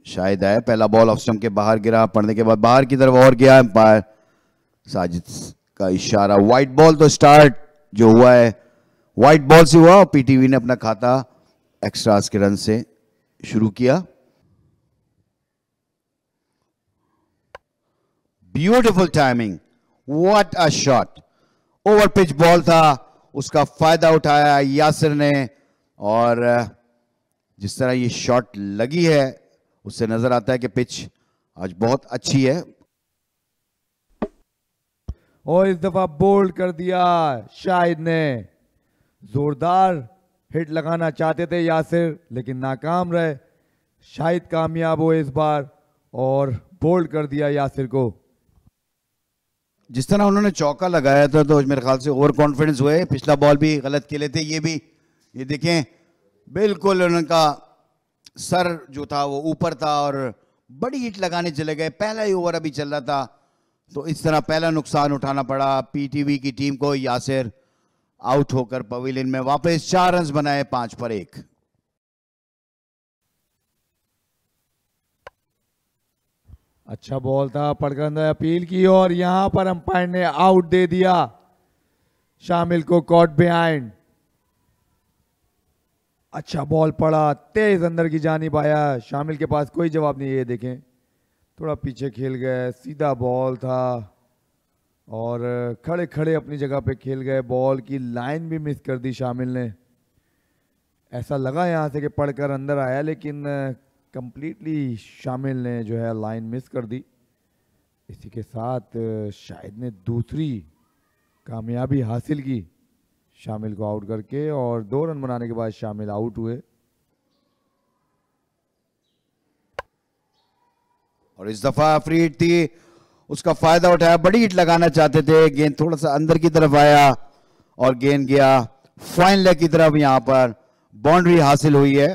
शाहिद है, पहला ball off stump के बाहर गिरा, पढ़ने के बाद बाहर की तरफ और गया एम्पायर। साजिद का इशारा, व्हाइट बॉल। तो स्टार्ट जो हुआ है व्हाइट बॉल से हुआ और पीटीवी ने अपना खाता एक्स्ट्रास के रन से शुरू किया। Beautiful timing, what a shot. Over pitch ball था, उसका फायदा उठाया यासिर ने, और जिस तरह ये शॉट लगी है उससे नजर आता है कि पिच आज बहुत अच्छी है। और इस दफा बोल्ड कर दिया शाहिद ने। जोरदार हिट लगाना चाहते थे यासिर, लेकिन नाकाम रहे। शाहिद कामयाब हुए इस बार और बोल्ड कर दिया यासिर को। जिस तरह उन्होंने चौका लगाया था तो मेरे ख्याल से ओवर कॉन्फिडेंस हुए। पिछला बॉल भी गलत खेले थे, ये भी, ये देखें बिल्कुल उनका सर जो था वो ऊपर था और बड़ी हिट लगाने चले गए। पहला ही ओवर अभी चल रहा था, तो इस तरह पहला नुकसान उठाना पड़ा पीटीवी की टीम को। यासिर आउट होकर पवेलियन में वापस 4 रन बनाए 5 पर 1। अच्छा बॉल था, पड़कर अंदर अपील की और यहां पर अंपायर ने आउट दे दिया शामिल को। Caught behind. अच्छा बॉल पड़ा, तेज अंदर की जानिब आया। शामिल के पास कोई जवाब नहीं। ये देखें थोड़ा पीछे खेल गए, सीधा बॉल था और खड़े खड़े अपनी जगह पे खेल गए। बॉल की लाइन भी मिस कर दी शामिल ने। ऐसा लगा यहां से कि पड़कर अंदर आया, लेकिन कंप्लीटली शामिल ने जो है लाइन मिस कर दी। इसी के साथ शाहिद ने दूसरी कामयाबी हासिल की शामिल को आउट करके, और 2 रन बनाने के बाद शामिल आउट हुए। और इस दफा फ्री हिट थी, उसका फायदा उठाया। बड़ी हिट लगाना चाहते थे, गेंद थोड़ा सा अंदर की तरफ आया और गेंद गया फाइन लेग की तरफ। यहां पर बाउंड्री हासिल हुई है।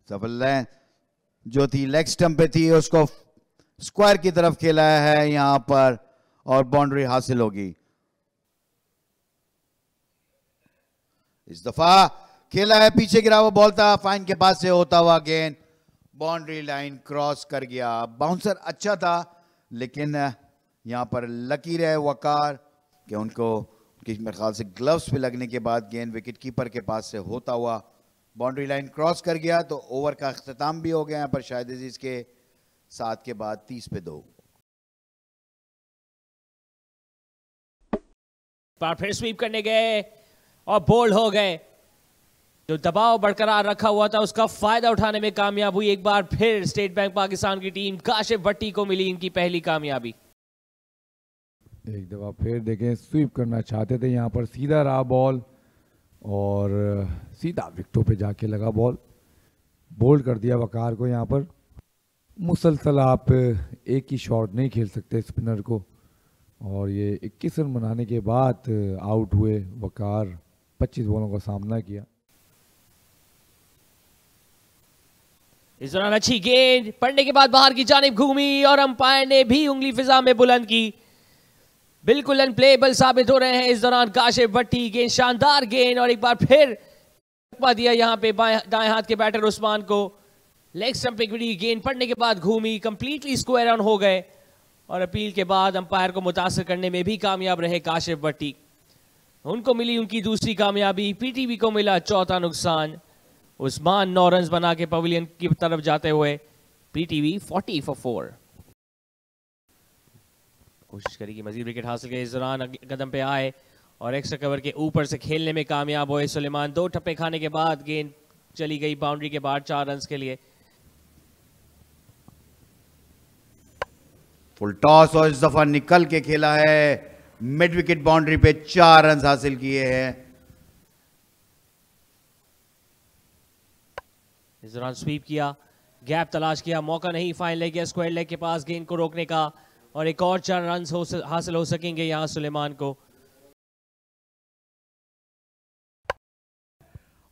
सफल जो थी लेग स्टंप पे थी, उसको स्क्वायर की तरफ खेला है यहां पर और बाउंड्री हासिल होगी। इस दफा खेला है, पीछे गिरा हुआ बॉल था, फाइन के पास से होता हुआ गेंद बाउंड्री लाइन क्रॉस कर गया। बाउंसर अच्छा था, लेकिन यहां पर लकीर है वकार कि उनको मेरे ख्याल से ग्लव्स पे लगने के बाद गेंद विकेट कीपर के पास से होता हुआ बाउंड्री लाइन क्रॉस कर गया। तो ओवर का अख्ताम भी हो गया यहाँ पर शाहिद अजीज के 7 के बाद 30 पे 2। बार फिर स्वीप करने गए और बोल्ड हो गए। जो दबाव बरकरार रखा हुआ था उसका फायदा उठाने में कामयाब हुई। एक बार फिर स्टेट बैंक पाकिस्तान की टीम, काशिफ भट्टी को मिली इनकी पहली कामयाबी। एक दफा फिर देखें स्वीप करना चाहते थे, यहां पर सीधा रहा बॉल और सीधा विकेटों पे जाके लगा बॉल। बोल्ड कर दिया वकार को। यहां पर मुसलसल आप एक ही शॉट नहीं खेल सकते स्पिनर को, और ये 21 रन बनाने के बाद आउट हुए वकार। 25 बॉलों का सामना किया। इस दौरान अच्छी गेंद पड़ने के बाद बाहर की जानिब घूमी और अंपायर ने भी उंगली फिजा में बुलंद की। बिल्कुल अनप्लेबल साबित हो रहे हैं इस दौरान काशिफ भट्टी। गेंद शानदार गेंद और एक बार फिर दिया यहां पे दाएं हाथ के बैटर उस्मान को। लेग स्टंप पे गिरी गेंद पड़ने के बाद घूमी, कंप्लीटली स्क्वायर ऑन हो गए और अपील के बाद अंपायर को मुतासर करने में भी कामयाब रहे काशिफ भट्टी। उनको मिली उनकी दूसरी कामयाबी, पीटीवी को मिला चौथा नुकसान। उस्मान 9 रन बना के पवेलियन की तरफ जाते हुए पीटीवी 40 for 4। कोशिश करेगी मजीद विकेट हासिल के। इस दौरान कदम पे आए और एक्स्ट्रा कवर के ऊपर से खेलने में कामयाब हुए सुलेमान। 2 ठप्पे खाने के बाद गेंद चली गई बाउंड्री के बाहर 4 रन के लिए। फुल टॉस और इस दफा निकल के खेला है, मिड विकेट बाउंड्री पे 4 रन हासिल किए हैं। इस दौरान स्वीप किया, गैप तलाश किया, मौका नहीं, फाइन लेग या स्क्वायर लेग के पास गेंद को रोकने का, और एक और 4 रन हासिल हो सकेंगे यहां सुलेमान को।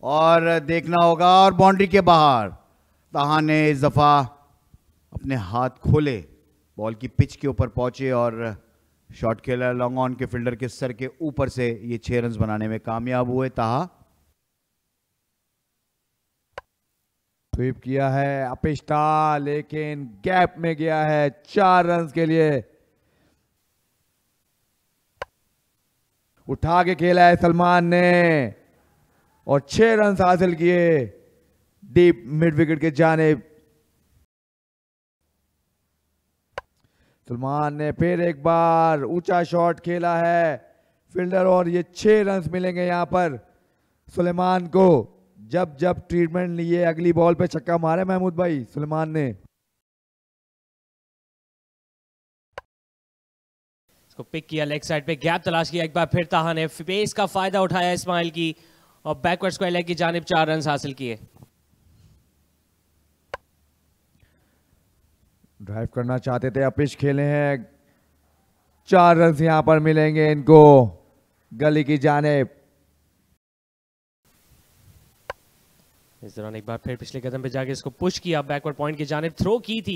और देखना होगा, और बाउंड्री के बाहर ताहा ने इस दफा अपने हाथ खोले, बॉल की पिच के ऊपर पहुंचे और शॉट खेला लॉन्ग ऑन के फील्डर के सर के ऊपर से। ये 6 रन बनाने में कामयाब हुए ताहा। स्वीप किया है अपिष्टा, लेकिन गैप में गया है 4 रन के लिए। उठा के खेला है सलमान ने और 6 रन हासिल किए डीप मिड विकेट के जानिब। सलमान ने फिर एक बार ऊंचा शॉट खेला है फील्डर और ये 6 रन मिलेंगे यहां पर सुलेमान को। जब जब ट्रीटमेंट लिए अगली बॉल पे छक्का मारे महमूद भाई सुलेमान ने। इसको पिक किया, लेग साइड पे गैप तलाश किया, एक बार फिर ताहा ने पेस का फायदा उठाया इस्माइल की और बैकवर्ड स्क्वायर लेग की जानिब 4 रन हासिल किए। ड्राइव करना चाहते थे, अपिश खेले हैं, 4 रन यहां पर मिलेंगे इनको गली की जानिब। इस दौरान एक बार फिर पिछले कदम पे जाके इसको पुश किया, बैकवर्ड पॉइंट की जानिब थ्रो की थी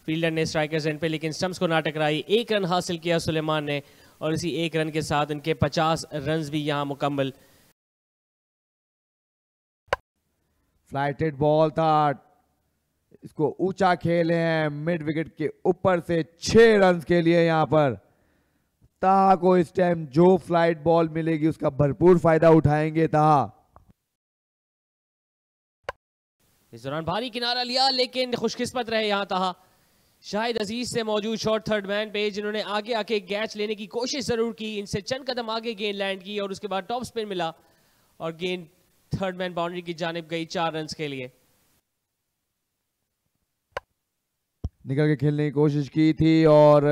फील्डर ने स्ट्राइकर्स एंड पे, लेकिन स्टंप्स को ना टकराई। 1 रन हासिल किया सुलेमान ने और इसी 1 रन के साथ इनके 50 रन भी यहां मुकम्मल। फ्लाइटेड बॉल था, इसको ऊंचा खेले हैं मिड विकेट के ऊपर से 6 रन के लिए। यहां पर ताहा को इस टाइम जो फ्लाइट बॉल मिलेगी उसका भरपूर फायदा उठाएंगे ताहा। इस दौरान भारी किनारा लिया, लेकिन खुशकिस्मत रहे यहां ताहा। शाहिद अजीज से मौजूद शॉट थर्ड मैन पे, जिन्होंने आगे आके कैच लेने की कोशिश जरूर की, इनसे चंद कदम आगे गेंद लैंड की और उसके बाद टॉप स्पिन मिला और गेंद थर्ड मैन बाउंड्री की जानिब गई 4 रन के लिए। निकल के खेलने की कोशिश की थी और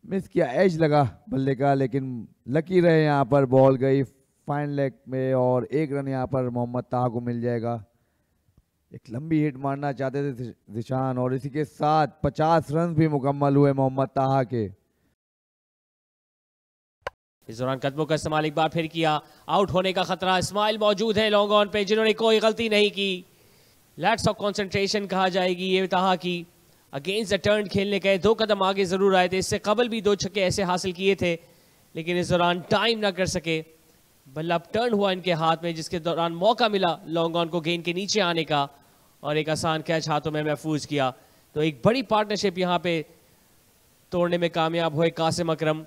मिस किया, एज लगा बल्ले का, लेकिन लकी रहे यहाँ पर बॉल गई फाइन लेग में और 1 रन यहाँ पर मोहम्मद ताहा को मिल जाएगा। एक लंबी हिट मारना चाहते थे जिशान और इसी के साथ 50 रन भी मुकम्मल हुए मोहम्मद ताहा के। इस दौरान कदमों का इस्तेमाल एक बार फिर किया, आउट होने का खतरा, इस्माइल मौजूद है लॉन्ग ऑन पे जिन्होंने कोई गलती नहीं की। लैक्स ऑफ कंसंट्रेशन कहा जाएगी ये ताहा की। अगेंस्ट द टर्न खेलने गए, 2 कदम आगे जरूर आए थे, इससे कबल भी 2 छक्के ऐसे हासिल किए थे, लेकिन इस दौरान टाइम ना कर सके। बल्ला टर्न हुआ इनके हाथ में, जिसके दौरान मौका मिला लॉन्ग ऑन को गेंद के नीचे आने का और एक आसान कैच हाथों में महफूज किया। तो एक बड़ी पार्टनरशिप यहां पे तोड़ने में कामयाब हुए कासिम अकरम।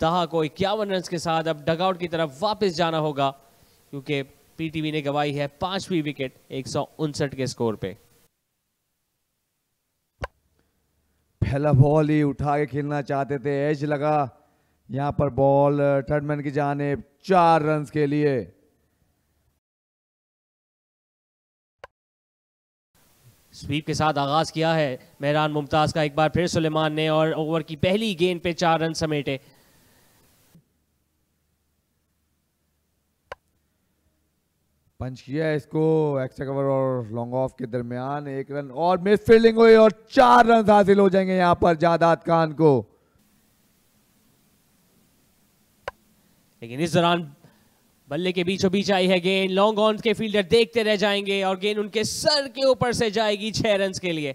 ताहा को 51 रन के साथ अब डगआउट की तरफ वापस जाना होगा, क्योंकि पीटीवी ने गवाई है 5वीं विकेट 159 के स्कोर पे। पहला बॉल ही उठा के खेलना चाहते थे, एज लगा यहां पर बॉल थर्डमैन की जानिब 4 रन के लिए। स्वीप के साथ आगाज किया है मेहरान मुमताज का, एक बार फिर सुलेमान ने और ओवर की पहली गेंद पे 4 रन समेटे। पंच किया इसको एक्स्ट्रा कवर और लॉन्ग ऑफ के दरमियान, 1 रन और मिस फील्डिंग हुई और 4 रन हासिल हो जाएंगे यहां पर जादाद खान को। लेकिन इस दौरान बल्ले के बीचों बीच आई है गेंद, लॉन्ग ऑन के फील्डर देखते रह जाएंगे और गेंद उनके सर के ऊपर से जाएगी 6 रन के लिए।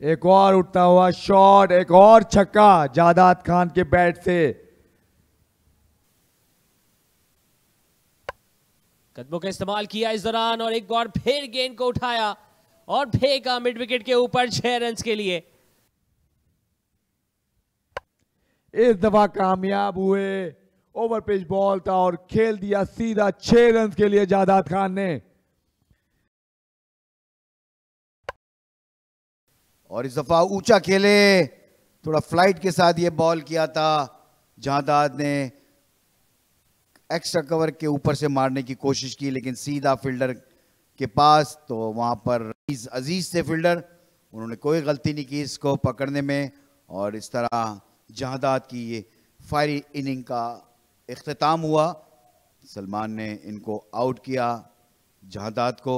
एक और उठता हुआ शॉट, एक और छक्का जादाद खान के बैट से। कदमों का इस्तेमाल किया इस दौरान और एक बार फिर गेंद को उठाया और फेंका मिड विकेट के ऊपर 6 रन के लिए। इस दफा कामयाब हुए, ओवर पिच बॉल था और खेल दिया सीधा 6 रन के लिए जादाद खान ने। और इस दफा ऊंचा खेले, थोड़ा फ्लाइट के साथ ये बॉल किया था, जादाद ने एक्स्ट्रा कवर के ऊपर से मारने की कोशिश की, लेकिन सीधा फील्डर के पास, तो वहां पर अजीज थे फील्डर, उन्होंने कोई गलती नहीं की इसको पकड़ने में और इस तरह जहादाद की ये फायरी इनिंग का इख्तिताम हुआ। सलमान ने इनको आउट किया, जहादाद को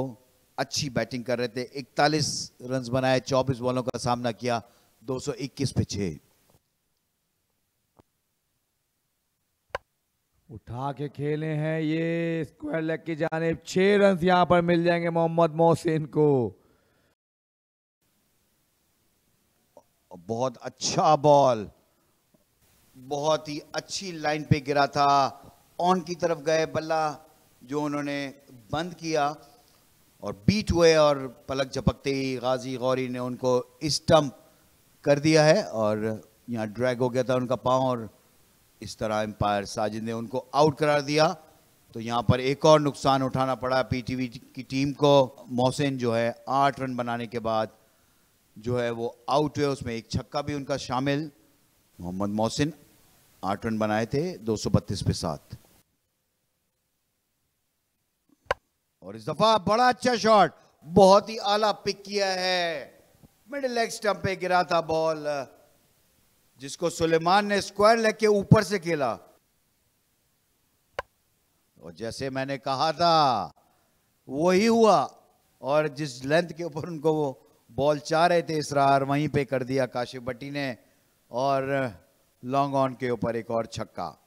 अच्छी बैटिंग कर रहे थे, 41 रन बनाए, 24 बॉलों का सामना किया, 221 पे 6। उठा के खेले हैं ये स्क्वायर लेग की जानिब, 6 रन यहां पर मिल जाएंगे मोहम्मद मोहसिन को। बहुत अच्छा बॉल, बहुत ही अच्छी लाइन पे गिरा था, ऑन की तरफ गए, बल्ला जो उन्होंने बंद किया और बीट हुए और पलक झपकते ही गाजी गौरी ने उनको स्टंप कर दिया है और यहाँ ड्रैग हो गया था उनका पांव और इस तरह एम्पायर साजिद ने उनको आउट करार दिया। तो यहाँ पर एक और नुकसान उठाना पड़ा पीटीवी की टीम को। मोहसिन जो है 8 रन बनाने के बाद जो है वो आउट हुए, उसमें एक छक्का भी उनका शामिल। मोहम्मद मोहसिन 8 रन बनाए थे 232 पे 7। और इस दफा बड़ा अच्छा शॉट, बहुत ही आला पिक किया है, मिडिल लेग स्टंप पे गिरा था बॉल, जिसको सुलेमान ने स्क्वायर लेग के ऊपर से खेला। और जैसे मैंने कहा था वही हुआ, और जिस लेंथ के ऊपर उनको वो बॉल चाह रहे थे इसरार, वहीं पे कर दिया काशिफ भट्टी ने, और लॉन्ग ऑन के ऊपर एक और छक्का।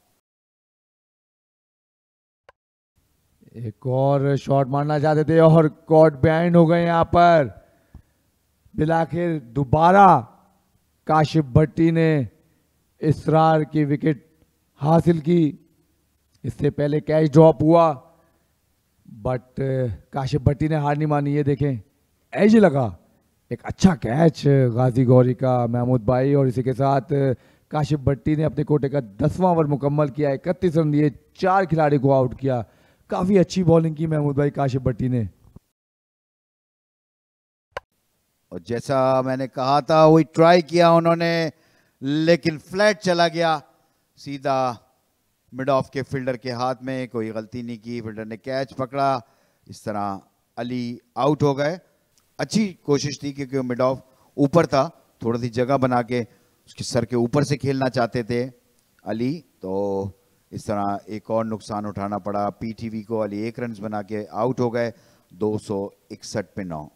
एक और शॉट मारना चाहते थे और कॉट बिहाइंड हो गए यहां पर। बिलाखिर दोबारा काशिफ भट्टी ने इसरार की विकेट हासिल की। इससे पहले कैच ड्रॉप हुआ बट काशिफ भट्टी ने हार नहीं मानी। ये देखें, एज लगा, एक अच्छा कैच गाजी गौरी का महमूद भाई। और इसी के साथ काशिफ भट्टी ने अपने कोटे का 10वां ओवर मुकम्मल किया, 31 रन दिए, 4 खिलाड़ी को आउट किया। काफी अच्छी बॉलिंग की महमूद भाई काशिफ भट्टी ने। और जैसा मैंने कहा था वही ट्राई किया उन्होंने, लेकिन फ्लैट चला गया सीधा मिड ऑफ के फील्डर के हाथ में। कोई गलती नहीं की, फील्डर ने कैच पकड़ा, इस तरह अली आउट हो गए। अच्छी कोशिश थी क्योंकि मिड ऑफ ऊपर था, थोड़ी सी जगह बना के उसके सर के ऊपर से खेलना चाहते थे अली। तो इस तरह एक और नुकसान उठाना पड़ा पीटीवी को। अली 1 रन बना के आउट हो गए 261 पे 9।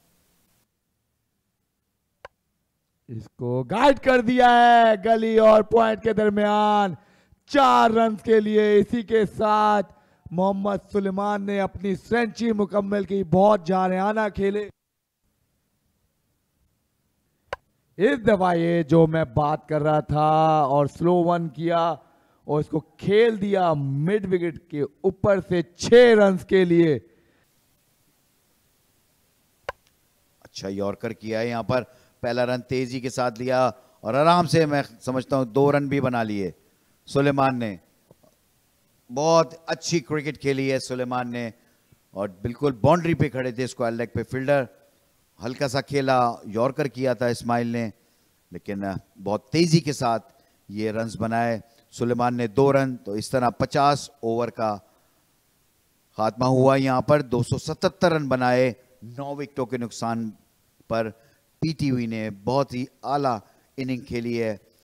इसको गाइड कर दिया है गली और पॉइंट के दरमियान 4 रन के लिए। इसी के साथ मोहम्मद सुलेमान ने अपनी सेंचुरी मुकम्मल की। बहुत जारहाना खेले इस दफा, ये जो मैं बात कर रहा था, और स्लो वन किया और इसको खेल दिया मिड विकेट के ऊपर से 6 रन के लिए। अच्छा यॉर्कर किया है यहाँ पर, पहला रन तेजी के साथ लिया और आराम से मैं समझता हूं 2 रन भी बना लिए सुलेमान ने। बहुत अच्छी क्रिकेट खेली है सुलेमान ने, और बिल्कुल बाउंड्री पे खड़े थे स्क्वायर लेग पे फील्डर। हल्का सा खेला, यॉर्कर किया था इस्माइल ने, लेकिन बहुत तेजी के साथ ये रन्स बनाए सुलेमान ने 2 रन। तो इस तरह 50 ओवर का खात्मा हुआ यहाँ पर। 277 रन बनाए 9 विकेटों के नुकसान पर। पीटीवी ने बहुत ही आला इनिंग खेली है।